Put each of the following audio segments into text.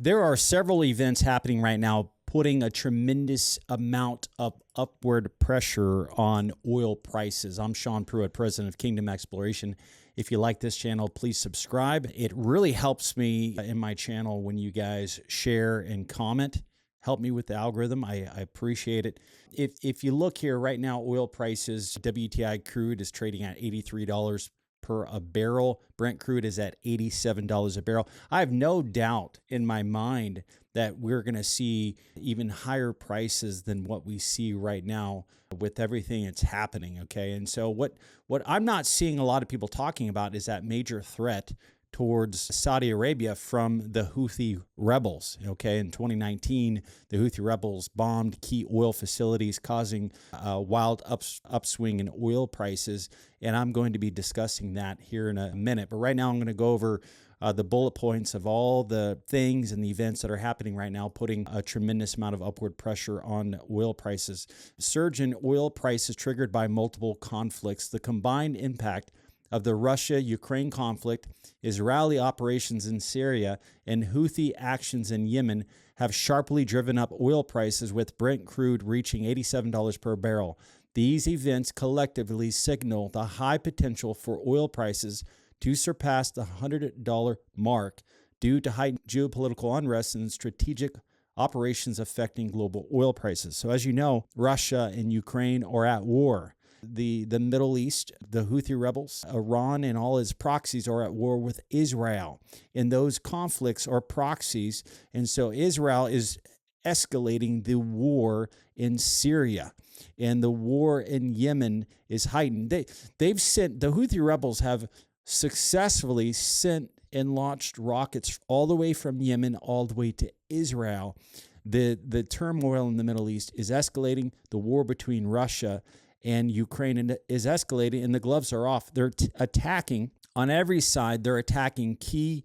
There are several events happening right now putting a tremendous amount of upward pressure on oil prices. I'm Sean Pruitt, president of Kingdom Exploration. If you like this channel, please subscribe. It really helps me in my channel when you guys share and comment. Help me with the algorithm. I appreciate it. If you look here right now, oil prices, WTI crude is trading at $83 per a barrel. Brent crude is at $87 a barrel. I have no doubt in my mind that we're going to see even higher prices than what we see right now with everything that's happening, okay? And so what I'm not seeing a lot of people talking about is that major threat towards Saudi Arabia from the Houthi rebels. Okay, in 2019, the Houthi rebels bombed key oil facilities, causing a wild upswing in oil prices. And I'm going to be discussing that here in a minute. But right now, I'm going to go over the bullet points of all the things and the events that are happening right now, putting a tremendous amount of upward pressure on oil prices. Surge in oil prices triggered by multiple conflicts. The combined impact of the Russia-Ukraine conflict, Israeli operations in Syria, and Houthi actions in Yemen have sharply driven up oil prices, with Brent crude reaching $87 per barrel. These events collectively signal the high potential for oil prices to surpass the $100 mark due to heightened geopolitical unrest and strategic operations affecting global oil prices. So as you know, Russia and Ukraine are at war. The Middle East, the Houthi rebels, Iran and all its proxies are at war with Israel. And those conflicts are proxies. And so Israel is escalating the war in Syria. And the war in Yemen is heightened. The Houthi rebels have successfully sent and launched rockets all the way from Yemen all the way to Israel. The turmoil in the Middle East is escalating. The war between Russia and Ukraine is escalating, and the gloves are off. They're attacking on every side. They're attacking key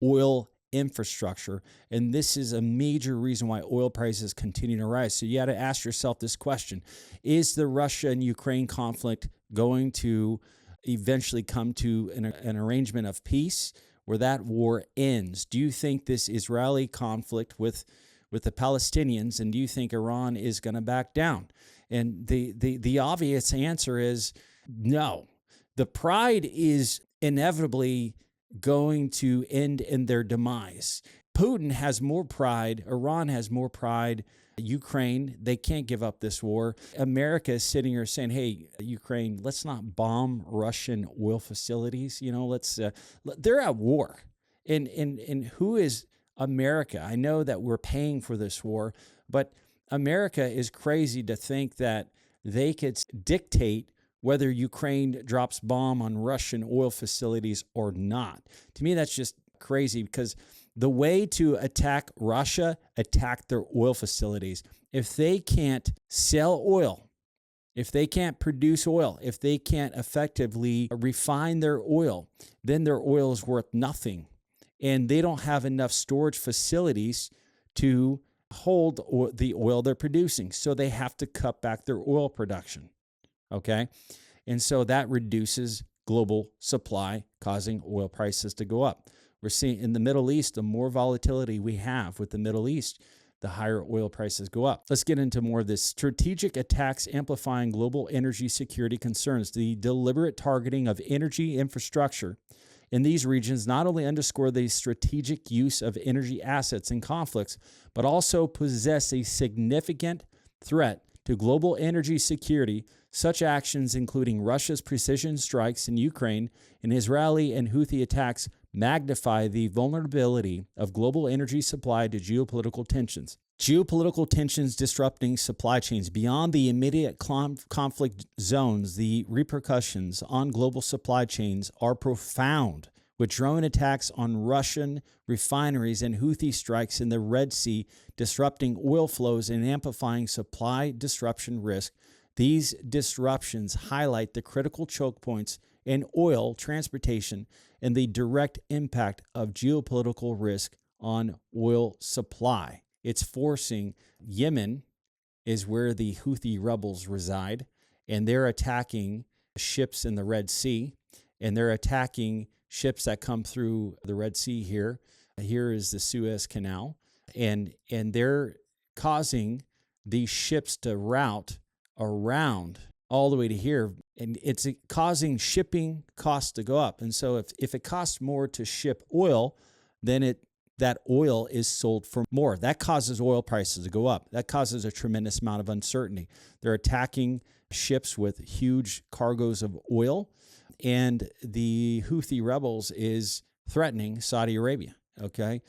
oil infrastructure, and this is a major reason why oil prices continue to rise. So you got to ask yourself this question: is the Russia and Ukraine conflict going to eventually come to an arrangement of peace where that war ends? Do you think this Israeli conflict with the Palestinians, and do you think Iran is going to back down? And the obvious answer is no. The pride is inevitably going to end in their demise. Putin has more pride. Iran has more pride. Ukraine, they can't give up this war. America is sitting here saying, hey, Ukraine, let's not bomb Russian oil facilities. You know, they're at war. And who is America? I know that we're paying for this war, but America is crazy to think that they could dictate whether Ukraine drops bomb on Russian oil facilities or not. To me, that's just crazy, because the way to attack Russia, attack their oil facilities. If they can't sell oil, if they can't produce oil, if they can't effectively refine their oil, then their oil is worth nothing. And they don't have enough storage facilities to hold the oil they're producing. So they have to cut back their oil production, okay? And so that reduces global supply, causing oil prices to go up. We're seeing in the Middle East, the more volatility we have with the Middle East, the higher oil prices go up. Let's get into more of this. Strategic attacks amplifying global energy security concerns. The deliberate targeting of energy infrastructure in these regions not only underscore the strategic use of energy assets in conflicts, but also possess a significant threat to global energy security. Such actions, including Russia's precision strikes in Ukraine and Israeli and Houthi attacks, magnify the vulnerability of global energy supply to geopolitical tensions. Geopolitical tensions disrupting supply chains beyond the immediate conflict zones. The repercussions on global supply chains are profound, with drone attacks on Russian refineries and Houthi strikes in the Red Sea disrupting oil flows and amplifying supply disruption risk. These disruptions highlight the critical choke points in oil transportation and the direct impact of geopolitical risk on oil supply. It's forcing Yemen is where the Houthi rebels reside, and they're attacking ships in the Red Sea, and they're attacking ships that come through the Red Sea here. Here is the Suez Canal. and they're causing these ships to route around all the way to here, and it's causing shipping costs to go up. And so if it costs more to ship oil, then that oil is sold for more. That causes oil prices to go up. That causes a tremendous amount of uncertainty. They're attacking ships with huge cargoes of oil, and the Houthi rebels is threatening Saudi Arabia, okay?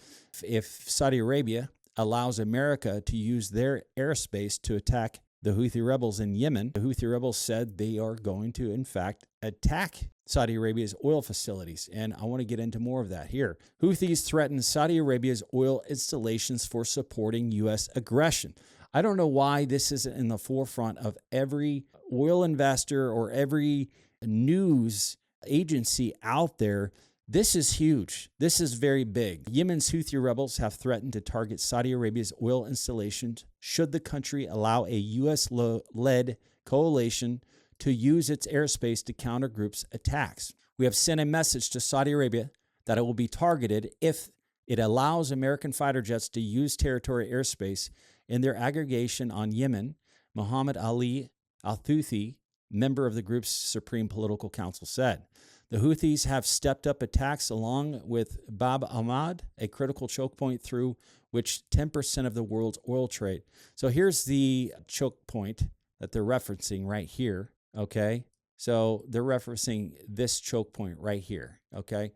If Saudi Arabia allows America to use their airspace to attack the Houthi rebels in Yemen, the Houthi rebels said they are going to, in fact, attack Saudi Arabia's oil facilities. And I want to get into more of that here. Houthis threaten Saudi Arabia's oil installations for supporting U.S. aggression. I don't know why this isn't in the forefront of every oil investor or every news agency out there. This is huge. This is very big. Yemen's Houthi rebels have threatened to target Saudi Arabia's oil installations should the country allow a U.S.-led coalition to use its airspace to counter groups' attacks. We have sent a message to Saudi Arabia that it will be targeted if it allows American fighter jets to use territorial airspace in their aggregation on Yemen, Muhammad Ali al-Houthi, member of the group's Supreme Political Council, said. The Houthis have stepped up attacks along with Bab al-Ahmad, a critical choke point through which 10% of the world's oil trade. So here's the choke point that they're referencing right here, okay? So they're referencing this choke point right here, okay?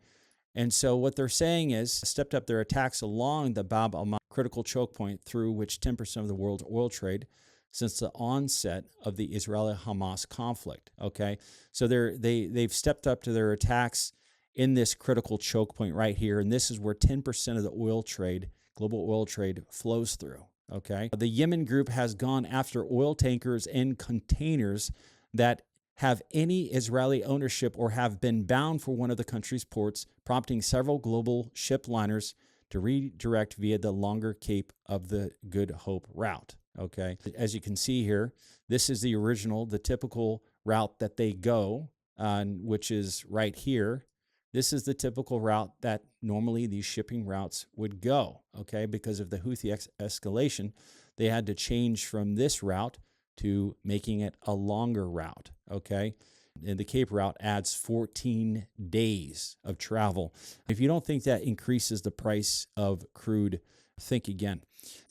And so what they're saying is stepped up their attacks along the Bab al-Ahmad critical choke point through which 10% of the world's oil trade since the onset of the Israeli-Hamas conflict, okay? So they've stepped up to their attacks in this critical choke point right here, and this is where 10% of the oil trade, global oil trade, flows through, okay? The Yemen group has gone after oil tankers and containers that have any Israeli ownership or have been bound for one of the country's ports, prompting several global ship liners to redirect via the longer Cape of the Good Hope route. Okay, as you can see here, this is the original, the typical route that they go on, which is right here. This is the typical route that normally these shipping routes would go, okay? Because of the Houthi escalation, they had to change from this route to making it a longer route, okay? And the Cape route adds 14 days of travel. If you don't think that increases the price of crude, think again.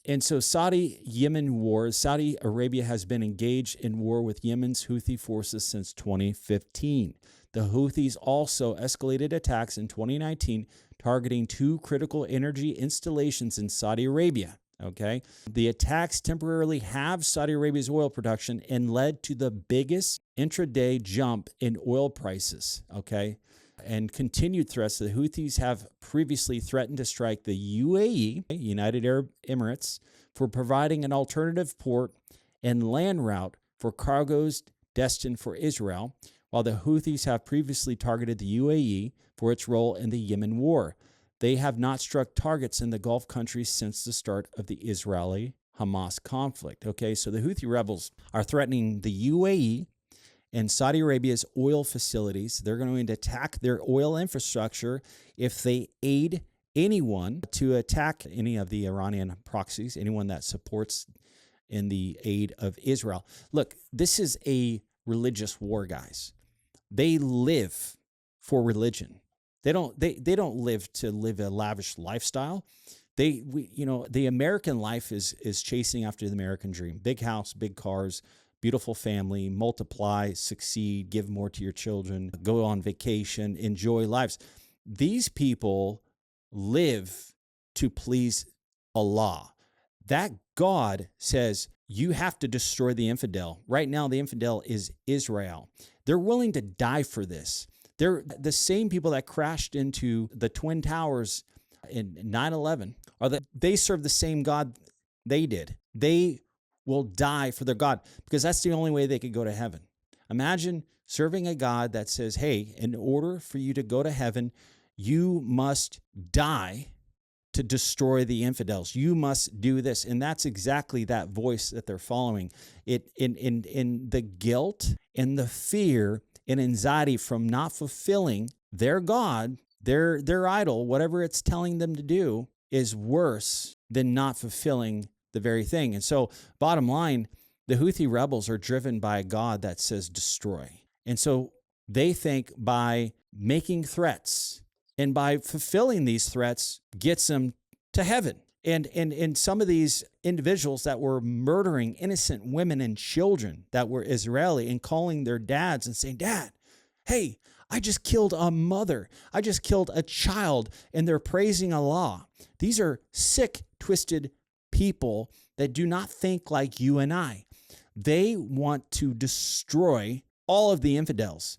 And so Saudi-Yemen war, Saudi Arabia has been engaged in war with Yemen's Houthi forces since 2015. The Houthis also escalated attacks in 2019, targeting 2 critical energy installations in Saudi Arabia. Okay, the attacks temporarily halved Saudi Arabia's oil production and led to the biggest intraday jump in oil prices. Okay, and continued threats. The Houthis have previously threatened to strike the UAE, United Arab Emirates, for providing an alternative port and land route for cargoes destined for Israel, while the Houthis have previously targeted the UAE for its role in the Yemen war. They have not struck targets in the Gulf countries since the start of the Israeli-Hamas conflict. Okay, so the Houthi rebels are threatening the UAE and Saudi Arabia's oil facilities. They're going to attack their oil infrastructure if they aid anyone to attack any of the Iranian proxies, anyone that supports in the aid of Israel. Look, this is a religious war, guys. They live for religion. They don't live to live a lavish lifestyle. The American life is chasing after the American dream. Big house, big cars, beautiful family, multiply, succeed, give more to your children, go on vacation, enjoy lives. These people live to please Allah. That God says you have to destroy the infidel. Right now, the infidel is Israel. They're willing to die for this. They're the same people that crashed into the Twin Towers in 9/11. They serve the same God they did. They will die for their God because that's the only way they could go to heaven. Imagine serving a God that says, hey, in order for you to go to heaven, you must die to destroy the infidels. You must do this. And that's exactly that voice that they're following. In the guilt and the fear and anxiety from not fulfilling their God, their idol, whatever it's telling them to do, is worse than not fulfilling the very thing. And so, bottom line, the Houthi rebels are driven by a God that says destroy. And so they think by making threats and by fulfilling these threats gets them to heaven. And some of these individuals that were murdering innocent women and children that were Israeli and calling their dads and saying, Dad, hey, I just killed a mother. I just killed a child, and they're praising Allah. These are sick, twisted people that do not think like you and I. They want to destroy all of the infidels.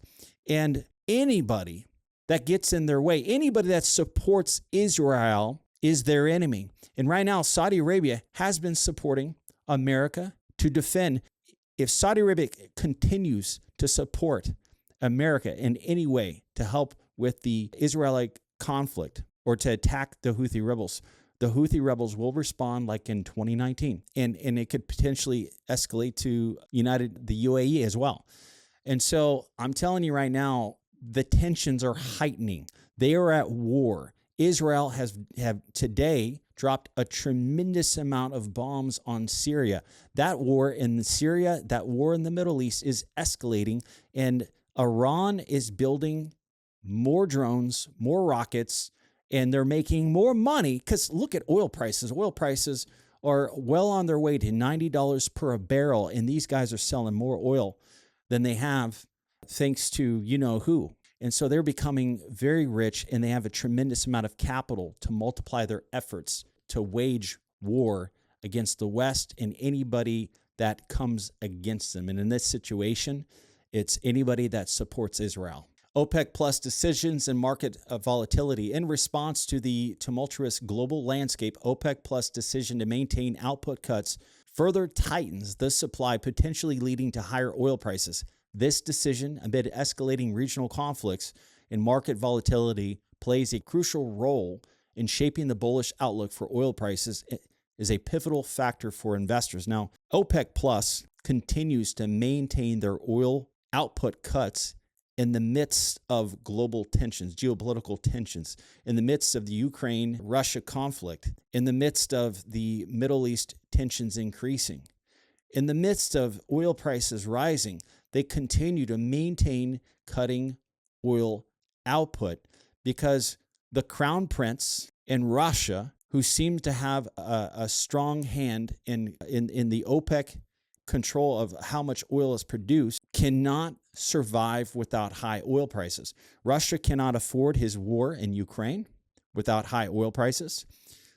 And anybody that gets in their way, anybody that supports Israel is their enemy. And right now, Saudi Arabia has been supporting America to defend. If Saudi Arabia continues to support America in any way to help with the Israeli conflict or to attack the Houthi rebels will respond like in 2019. And it could potentially escalate to the UAE as well. And so I'm telling you right now, the tensions are heightening. They are at war. Israel have today dropped a tremendous amount of bombs on Syria. That war in Syria, that war in the Middle East is escalating, and Iran is building more drones, more rockets, and they're making more money because look at oil prices. Oil prices are well on their way to $90 per barrel, and these guys are selling more oil than they have thanks to you-know-who. And so they're becoming very rich, and they have a tremendous amount of capital to multiply their efforts to wage war against the West and anybody that comes against them. And in this situation, it's anybody that supports Israel. OPEC Plus decisions and market volatility. In response to the tumultuous global landscape, OPEC Plus decision to maintain output cuts further tightens the supply, potentially leading to higher oil prices. This decision, amid escalating regional conflicts and market volatility, plays a crucial role in shaping the bullish outlook for oil prices. It is a pivotal factor for investors. Now, OPEC Plus continues to maintain their oil output cuts in the midst of global tensions, geopolitical tensions, in the midst of the Ukraine-Russia conflict, in the midst of the Middle East tensions increasing, in the midst of oil prices rising. They continue to maintain cutting oil output because the crown prince in Russia, who seems to have a strong hand in the OPEC control of how much oil is produced, cannot survive without high oil prices. Russia cannot afford his war in Ukraine without high oil prices.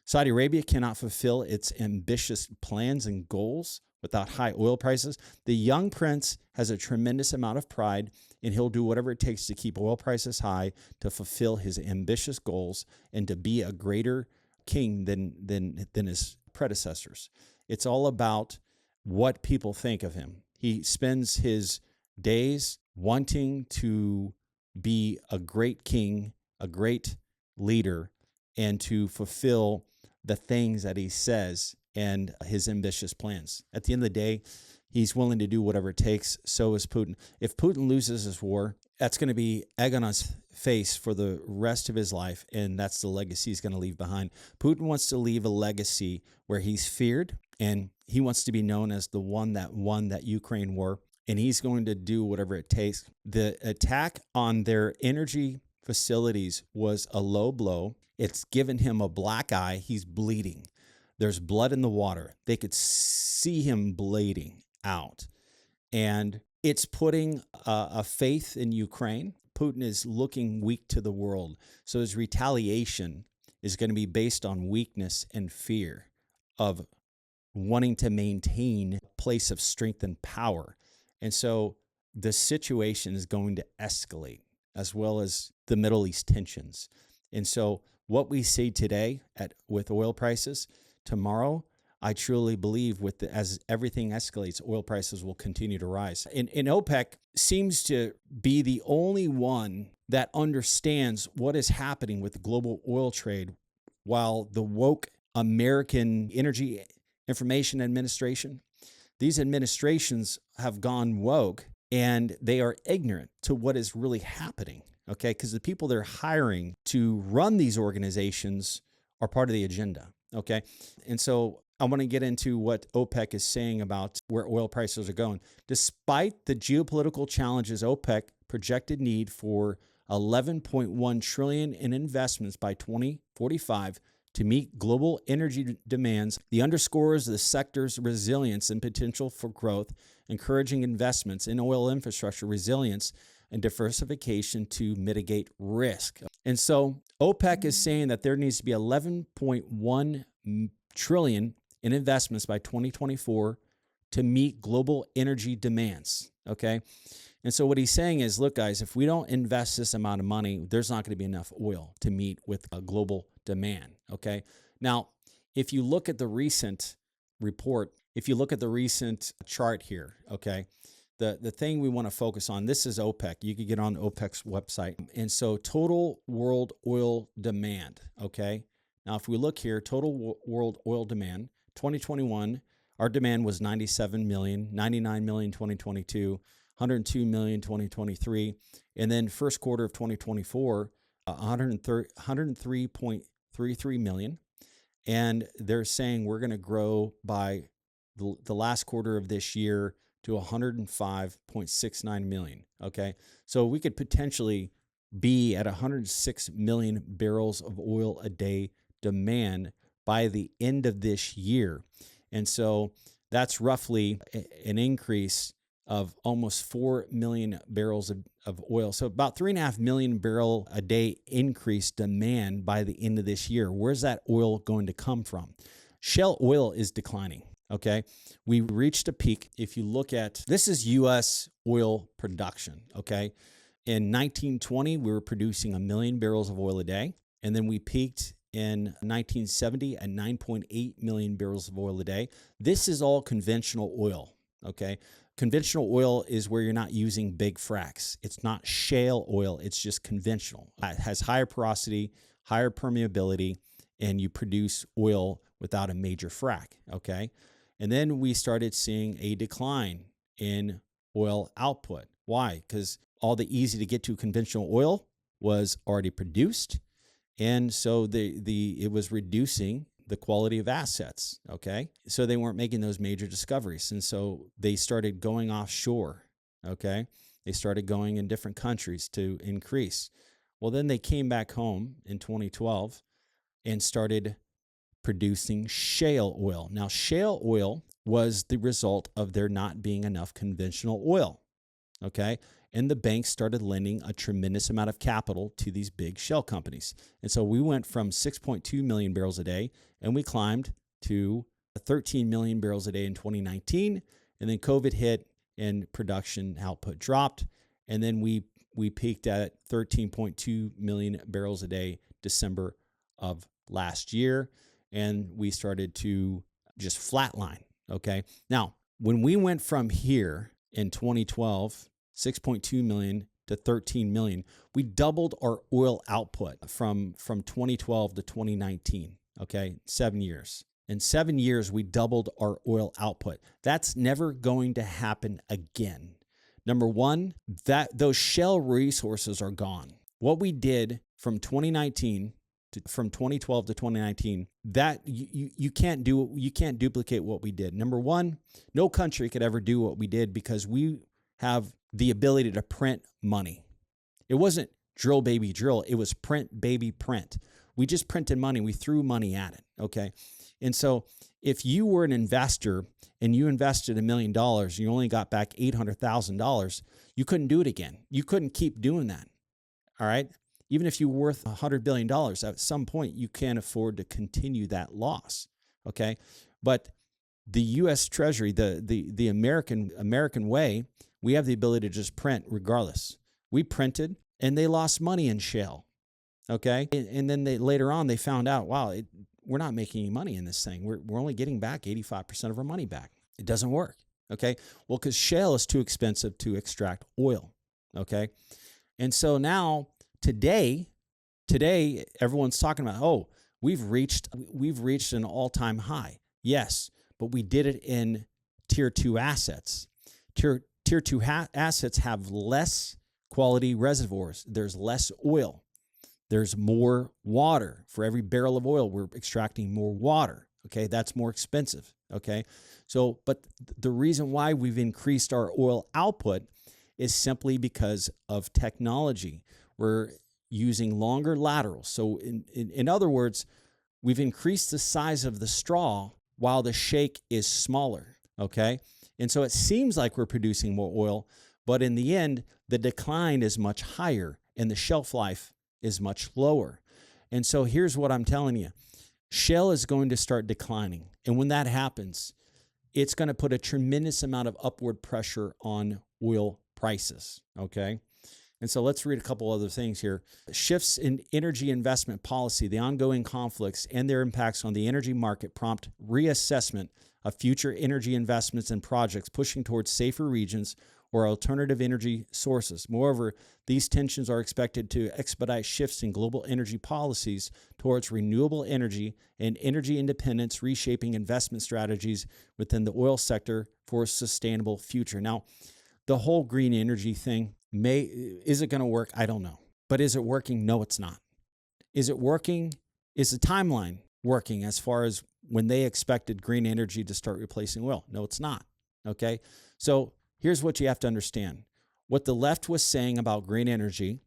Saudi Arabia cannot fulfill its ambitious plans and goals without high oil prices. The young prince has a tremendous amount of pride, and he'll do whatever it takes to keep oil prices high, to fulfill his ambitious goals, and to be a greater king than his predecessors. It's all about what people think of him. He spends his days wanting to be a great king, a great leader, and to fulfill the things that he says and his ambitious plans. At the end of the day, he's willing to do whatever it takes. So is Putin. If Putin loses this war, that's going to be egg on his face for the rest of his life, and that's the legacy he's going to leave behind. Putin wants to leave a legacy where he's feared, and he wants to be known as the one that won that Ukraine war, and he's going to do whatever it takes. The attack on their energy facilities was a low blow. It's given him a black eye. He's bleeding. There's blood in the water. They could see him bleeding out. And it's putting a faith in Ukraine. Putin is looking weak to the world. So his retaliation is going to be based on weakness and fear of wanting to maintain a place of strength and power. And so the situation is going to escalate, as well as the Middle East tensions. And so what we see today with oil prices, tomorrow, I truly believe as everything escalates, oil prices will continue to rise. And OPEC seems to be the only one that understands what is happening with the global oil trade, while the woke American Energy Information Administration, these administrations have gone woke, and they are ignorant to what is really happening, okay? Because the people they're hiring to run these organizations are part of the agenda. Okay. And so I want to get into what OPEC is saying about where oil prices are going. Despite the geopolitical challenges, OPEC projected need for 11.1 trillion in investments by 2045 to meet global energy demands. The underscores the sector's resilience and potential for growth, encouraging investments in oil infrastructure, resilience, and diversification to mitigate risk. And so OPEC is saying that there needs to be 11.1 trillion in investments by 2024 to meet global energy demands, okay? And so what he's saying is, look, guys, if we don't invest this amount of money, there's not going to be enough oil to meet with a global demand, okay? Now, if you look at the recent report, if you look at the recent chart here, okay, the thing we want to focus on, this is OPEC. You could get on OPEC's website. And so total world oil demand, okay? Now, if we look here, total world oil demand, 2021, our demand was 97 million, 99 million 2022, 102 million 2023, and then first quarter of 2024, 103.33 million. And they're saying we're going to grow by the last quarter of this year to 105.69 million, okay? So we could potentially be at 106 million barrels of oil a day demand by the end of this year. And so that's roughly an increase of almost 4 million barrels of oil. So about 3.5 million barrel a day increase demand by the end of this year. Where's that oil going to come from? Shale oil is declining, okay? We reached a peak. If you look at, this is U.S. oil production, okay? In 1920, we were producing 1 million barrels of oil a day. And then we peaked in 1970 at 9.8 million barrels of oil a day. This is all conventional oil, okay? Conventional oil is where you're not using big fracs. It's not shale oil. It's just conventional. It has higher porosity, higher permeability, and you produce oil without a major frac, okay? And then we started seeing a decline in oil output. Why? Because all the easy to get to conventional oil was already produced. And so it was reducing the quality of assets, okay? So they weren't making those major discoveries. And so they started going offshore, okay? They started going in different countries to increase. Well, then they came back home in 2012 and started producing shale oil. Now, shale oil was the result of there not being enough conventional oil, okay? And the banks started lending a tremendous amount of capital to these big shale companies. And so we went from 6.2 million barrels a day, and we climbed to 13 million barrels a day in 2019. And then COVID hit, and production output dropped. And then we peaked at 13.2 million barrels a day December of last year. And we started to just flatline, okay? Now, when we went from here in 2012, 6.2 million to 13 million, we doubled our oil output from 2012 to 2019, okay? 7 years. In 7 years, we doubled our oil output. That's never going to happen again. Number one, those shale resources are gone. What we did from 2019 from 2012 to 2019, that you can't duplicate what we did. Number one, no country could ever do what we did because we have the ability to print money. It wasn't drill baby drill, it was print baby print. We just printed money, we threw money at it, okay? And so if you were an investor and you invested $1 million, you only got back $800,000, you couldn't do it again. You couldn't keep doing that, all right? Even if you're worth $100 billion, at some point you can't afford to continue that loss, okay? But the U.S. Treasury, the American way, we have the ability to just print regardless. We printed, and they lost money in shale, okay? And then later on, they found out, wow, we're not making any money in this thing. We're only getting back 85% of our money back. It doesn't work, okay? Well, because shale is too expensive to extract oil, okay? And so now, today, everyone's talking about, oh, we've reached an all-time high. Yes, but we did it in tier 2 assets. Tier 2 assets have less quality reservoirs. There's less oil. There's more water. For every barrel of oil, we're extracting more water. Okay, that's more expensive. Okay, so, but the reason why we've increased our oil output is simply because of technology. We're using longer laterals. So, in other words, we've increased the size of the straw while the shake is smaller. Okay, and so it seems like we're producing more oil, but in the end, the decline is much higher and the shelf life is much lower. And so here's what I'm telling you. Shale is going to start declining. And when that happens, it's going to put a tremendous amount of upward pressure on oil prices, okay? And so let's read a couple other things here. Shifts in energy investment policy, the ongoing conflicts and their impacts on the energy market prompt reassessment of future energy investments and projects pushing towards safer regions or alternative energy sources. Moreover, these tensions are expected to expedite shifts in global energy policies towards renewable energy and energy independence, reshaping investment strategies within the oil sector for a sustainable future. Now, the whole green energy thing, is it going to work? I don't know. But is it working? No, it's not. Is it working? Is the timeline working as far as when they expected green energy to start replacing oil? No, it's not. Okay? So here's what you have to understand. What the left was saying about green energy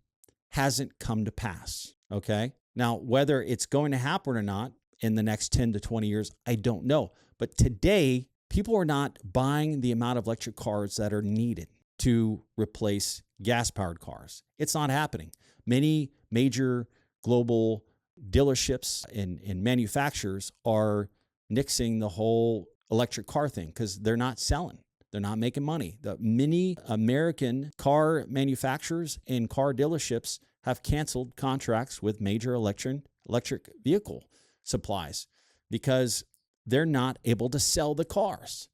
hasn't come to pass. Okay? Now, whether it's going to happen or not in the next 10 to 20 years, I don't know. But today, people are not buying the amount of electric cars that are needed to replace gas-powered cars. It's not happening. Many major global dealerships and manufacturers are nixing the whole electric car thing because they're not selling. They're not making money. The many American car manufacturers and car dealerships have canceled contracts with major electric vehicle supplies because they're not able to sell the cars.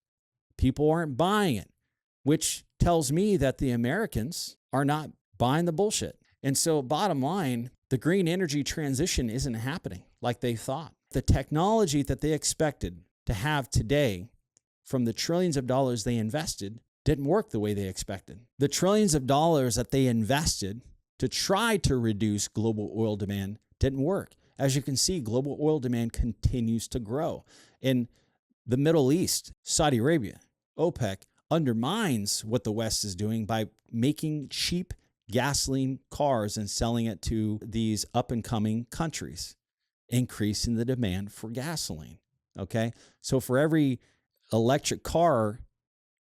People aren't buying it, which tells me that the Americans are not buying the bullshit. And so bottom line, the green energy transition isn't happening like they thought. The technology that they expected to have today from the trillions of dollars they invested didn't work the way they expected. The trillions of dollars that they invested to try to reduce global oil demand didn't work. As you can see, global oil demand continues to grow. In the Middle East, Saudi Arabia, OPEC undermines what the West is doing by making cheap gasoline cars and selling it to these up-and-coming countries, increasing the demand for gasoline, okay? So for every electric car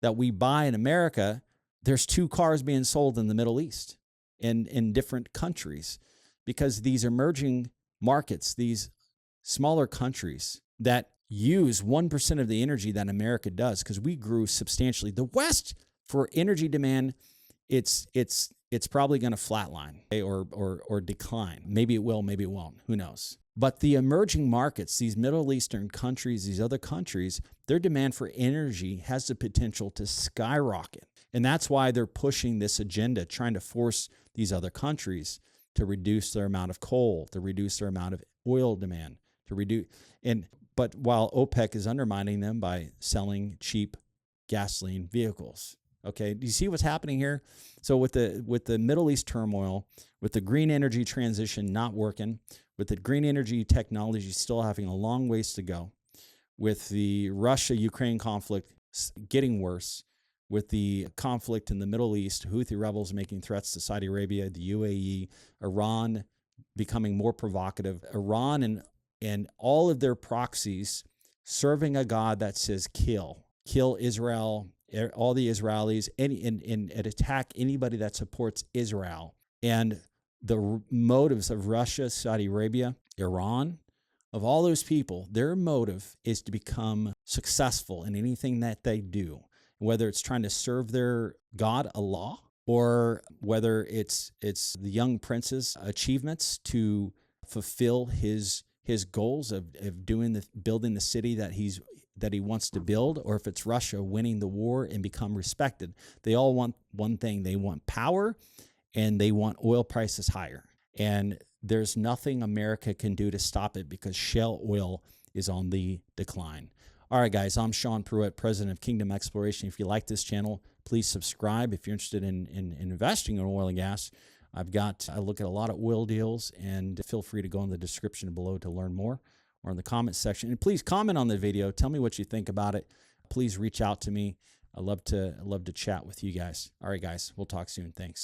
that we buy in America, there's 2 cars being sold in the Middle East and in different countries because these emerging markets, these smaller countries that use 1% of the energy that America does, because we grew substantially. The West, for energy demand, it's probably going to flatline, okay, or decline. Maybe it will, maybe it won't. Who knows? But the emerging markets, these Middle Eastern countries, these other countries, their demand for energy has the potential to skyrocket. And that's why they're pushing this agenda, trying to force these other countries to reduce their amount of coal, to reduce their amount of oil demand, to reduce. But while OPEC is undermining them by selling cheap gasoline vehicles. Okay, do you see what's happening here? So with the Middle East turmoil, with the green energy transition not working, with the green energy technology still having a long ways to go, with the Russia-Ukraine conflict getting worse, with the conflict in the Middle East, Houthi rebels making threats to Saudi Arabia, the UAE, Iran becoming more provocative, Iran and all of their proxies serving a God that says kill Israel, all the Israelis, and attack anybody that supports Israel. And the motives of Russia, Saudi Arabia, Iran, of all those people, their motive is to become successful in anything that they do, whether it's trying to serve their God, Allah, or whether it's the young prince's achievements to fulfill his goals of building the city that he wants to build, or if it's Russia winning the war and become respected. They all want one thing. They want power, and they want oil prices higher. And there's nothing America can do to stop it because shale oil is on the decline. All right, guys, I'm Sean Pruitt, president of Kingdom Exploration. If you like this channel, please subscribe. If you're interested in investing in oil and gas, I look at a lot of oil deals, and feel free to go in the description below to learn more, or in the comments section. And please comment on the video. Tell me what you think about it. Please reach out to me. I love to chat with you guys. All right, guys, we'll talk soon. Thanks.